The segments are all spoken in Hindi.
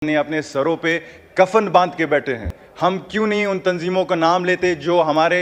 ने अपने सरों पे कफन बांध के बैठे हैं। हम क्यों नहीं उन तंजीमों का नाम लेते जो हमारे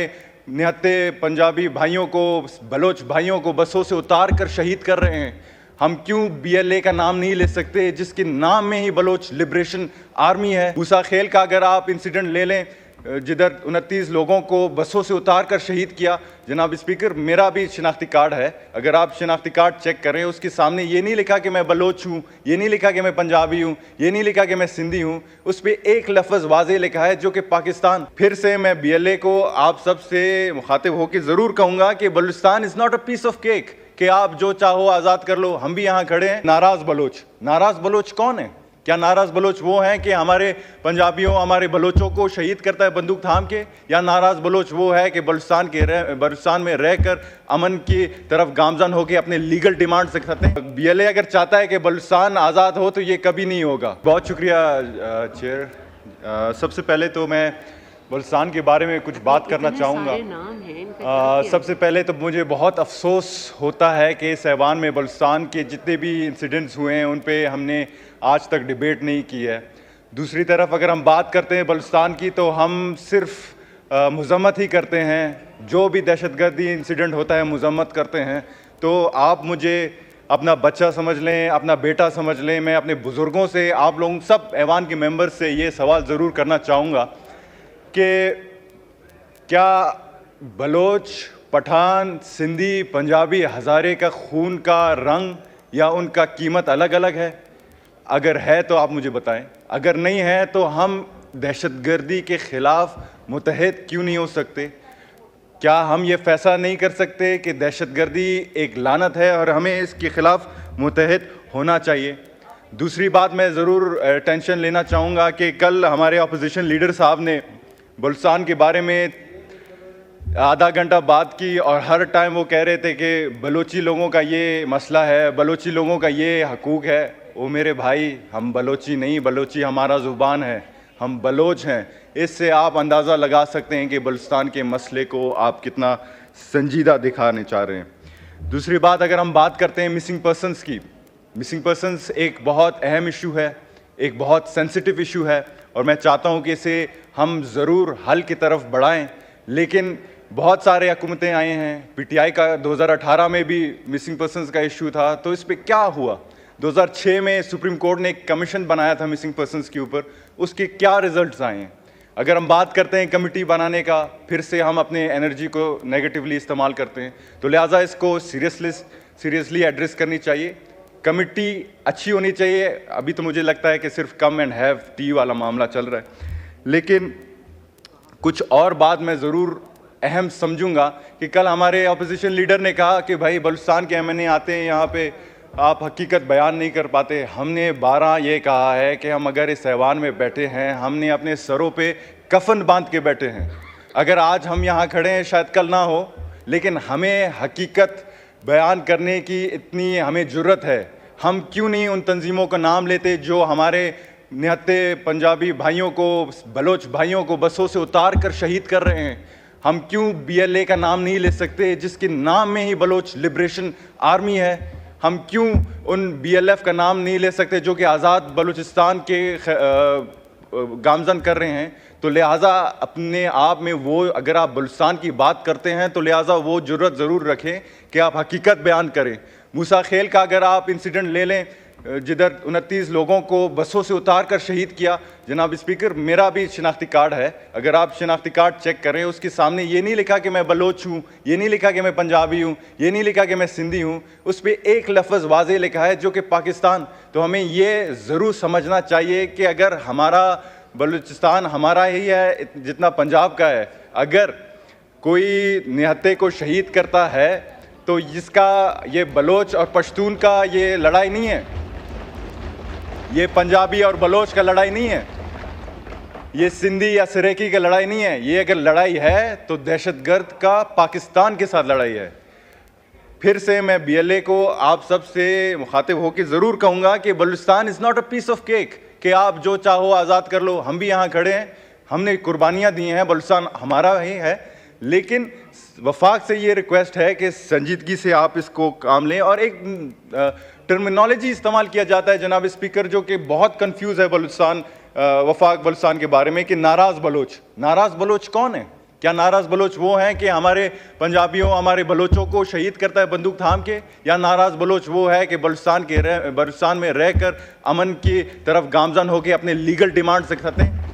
निहत्ते पंजाबी भाइयों को, बलोच भाइयों को बसों से उतार कर शहीद कर रहे हैं। हम क्यों बीएलए का नाम नहीं ले सकते जिसके नाम में ही बलोच लिबरेशन आर्मी है। मूसा खेल का अगर आप इंसिडेंट ले लें, जिधर 29 लोगों को बसों से उतार कर शहीद किया। जनाब स्पीकर, मेरा भी शिनाख्ती कार्ड है, अगर आप शिनाख्ती कार्ड चेक करें उसके सामने ये नहीं लिखा कि मैं बलोच हूँ, ये नहीं लिखा कि मैं पंजाबी हूँ, ये नहीं लिखा कि मैं सिंधी हूँ, उस पर एक लफ्ज़ वाज़े लिखा है जो कि पाकिस्तान। फिर से मैं बीएलए को आप सब से मुखातिब होकर ज़रूर कहूँगा कि Balochistan is not a piece of cake कि आप जो चाहो आज़ाद कर लो। हम भी यहाँ खड़े हैं। नाराज़ बलोच कौन है? क्या नाराज़ बलोच वो हैं कि हमारे पंजाबियों, हमारे बलोचों को शहीद करता है बंदूक थाम के? या नाराज़ बलोच वो है कि बलूचिस्तान में रहकर अमन की तरफ गामजन होकर अपने लीगल डिमांड से करते हैं? बीएलए अगर चाहता है कि बलूचिस्तान आज़ाद हो तो ये कभी नहीं होगा। बहुत शुक्रिया चेयर। सबसे पहले तो मैं बलूचिस्तान के बारे में कुछ बात करना चाहूँगा। सबसे पहले तो मुझे बहुत अफसोस होता है कि इस ऐवान में बलूचिस्तान के जितने भी इंसिडेंट्स हुए हैं उन पे हमने आज तक डिबेट नहीं की है। दूसरी तरफ अगर हम बात करते हैं बलूचिस्तान की तो हम सिर्फ मज़म्मत ही करते हैं। जो भी दहशतगर्दी इंसिडेंट होता है मज़म्मत करते हैं। तो आप मुझे अपना बच्चा समझ लें, अपना बेटा समझ लें। मैं अपने बुज़ुर्गों से, आप लोग सब ऐवान के मेंबर्स से ये सवाल ज़रूर करना चाहूँगा कि क्या बलोच, पठान, सिंधी, पंजाबी, हज़ारे का खून का रंग या उनका कीमत अलग अलग है? अगर है तो आप मुझे बताएं। अगर नहीं है तो हम दहशतगर्दी के ख़िलाफ़ मुत्तहिद क्यों नहीं हो सकते? क्या हम ये फ़ैसला नहीं कर सकते कि दहशतगर्दी एक लानत है और हमें इसके ख़िलाफ़ मुत्तहिद होना चाहिए? दूसरी बात मैं ज़रूर टेंशन लेना चाहूँगा कि कल हमारे अपोजिशन लीडर साहब ने बलूचिस्तान के बारे में आधा घंटा बात की और हर टाइम वो कह रहे थे कि बलोची लोगों का ये मसला है, बलोची लोगों का ये हकूक़ है। ओ मेरे भाई, हम बलोची नहीं, बलोची हमारा ज़ुबान है, हम बलोच हैं। इससे आप अंदाज़ा लगा सकते हैं कि बलूचिस्तान के मसले को आप कितना संजीदा दिखाने चाह रहे हैं। दूसरी बात, अगर हम बात करते हैं मिसिंग पर्सनस की, मिसिंग पर्सनस एक बहुत अहम इशू है, एक बहुत सेंसिटिव इशू है और मैं चाहता हूँ कि इसे हम ज़रूर हल की तरफ बढ़ाएँ। लेकिन बहुत सारे हुकूमतें आए हैं, पीटीआई का 2018 में भी मिसिंग पर्सनस का इशू था, तो इस पर क्या हुआ? 2006 में सुप्रीम कोर्ट ने एक कमीशन बनाया था मिसिंग पर्सनस के ऊपर, उसके क्या रिजल्ट्स आए हैं? अगर हम बात करते हैं कमेटी बनाने का, फिर से हम अपने एनर्जी को नेगेटिवली इस्तेमाल करते हैं। तो लिहाजा इसको सीरियसली एड्रेस करनी चाहिए। कमेटी अच्छी होनी चाहिए। अभी तो मुझे लगता है कि सिर्फ कम एंड हैव टी वाला मामला चल रहा है, लेकिन कुछ और बात मैं ज़रूर अहम समझूंगा कि कल हमारे अपोजिशन लीडर ने कहा कि भाई बलूचिस्तान के एमएनए आते हैं यहाँ पे, आप हकीकत बयान नहीं कर पाते। हमने 12 ये कहा है कि हम अगर इस ऐवान में बैठे हैं, हमने अपने सरों पे कफन बांध के बैठे हैं। अगर आज हम यहाँ खड़े हैं शायद कल ना हो, लेकिन हमें हकीकत बयान करने की इतनी हमें ज़रूरत है। हम क्यों नहीं उन तंजीमों का नाम लेते जो हमारे निहत्ते पंजाबी भाइयों को, बलोच भाइयों को बसों से उतार कर शहीद कर रहे हैं? हम क्यों बीएलए का नाम नहीं ले सकते जिसके नाम में ही बलोच लिबरेशन आर्मी है? हम क्यों उन बीएलएफ का नाम नहीं ले सकते जो कि आज़ाद बलूचिस्तान के गामजन कर रहे हैं? तो लिहाजा अपने आप में वो, अगर आप बलूचिस्तान की बात करते हैं तो लिहाजा वो जुर्रत ज़रूर रखें कि आप हकीकत बयान करें। मूसा खेल का अगर आप इंसिडेंट ले लें, जिधर 29 लोगों को बसों से उतार कर शहीद किया। जनाब स्पीकर, मेरा भी शिनाख्ती कार्ड है, अगर आप शिनाख्ती कार्ड चेक करें उसके सामने ये नहीं लिखा कि मैं बलोच हूँ, ये नहीं लिखा कि मैं पंजाबी हूँ, ये नहीं लिखा कि मैं सिंधी हूँ, उस पर एक लफ्ज़ वाज़े लिखा है जो कि पाकिस्तान। तो हमें ये ज़रूर समझना चाहिए कि अगर हमारा बलूचिस्तान हमारा ही है जितना पंजाब का है, अगर कोई निहत्ते को शहीद करता है तो इसका, ये बलोच और पश्तून का ये लड़ाई नहीं है, ये पंजाबी और बलोच का लड़ाई नहीं है, ये सिंधी या सरेकी का लड़ाई नहीं है। ये अगर लड़ाई है तो दहशतगर्द का पाकिस्तान के साथ लड़ाई है। फिर से मैं बीएलए को आप सब से मुखातिब होकर ज़रूर कहूँगा कि Balochistan is not a piece of cake कि आप जो चाहो आज़ाद कर लो। हम भी यहाँ खड़े हैं, हमने कुर्बानियाँ दी हैं, बलूचिस्तान हमारा ही है, लेकिन वफाक से ये रिक्वेस्ट है कि संजीदगी से आप इसको काम लें। और एक टर्मिनोलॉजी इस्तेमाल किया जाता है जनाब स्पीकर, जो कि बहुत कंफ्यूज है बलूचिस्तान, वफाक बलूचिस्तान के बारे में, कि नाराज़ बलोच। नाराज़ बलोच कौन है? क्या नाराज़ बलोच वो हैं कि हमारे पंजाबियों, हमारे बलोचों को शहीद करता है बंदूक थाम के? या नाराज़ बलोच वो है कि बलूचिस्तान में रहकर अमन की तरफ गामजन होकर अपने लीगल डिमांड्स दिखाते हैं?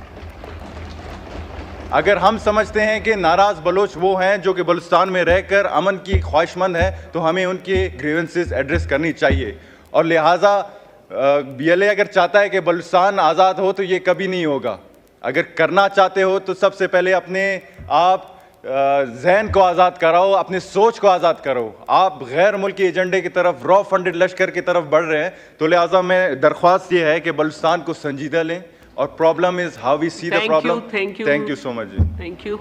अगर हम समझते हैं कि नाराज़ बलोच वो हैं जो कि बलूचिस्तान में रहकर अमन की ख्वाहिशमंद है, तो हमें उनके ग्रीवेंसेस एड्रेस करनी चाहिए। और लिहाजा BLA अगर चाहता है कि बलूचिस्तान आज़ाद हो, तो ये कभी नहीं होगा। अगर करना चाहते हो तो सबसे पहले अपने आप जहन को आज़ाद कराओ, अपनी सोच को आज़ाद करो। आप गैर मुल्की एजेंडे की तरफ, रॉ फंडेड लश्कर की तरफ बढ़ रहे हैं, तो लिहाजा मैं दरख्वास्त ये है कि बलूचिस्तान को संजीदा लें, और problem is how we see the problem. Thank you so much ji. Thank you.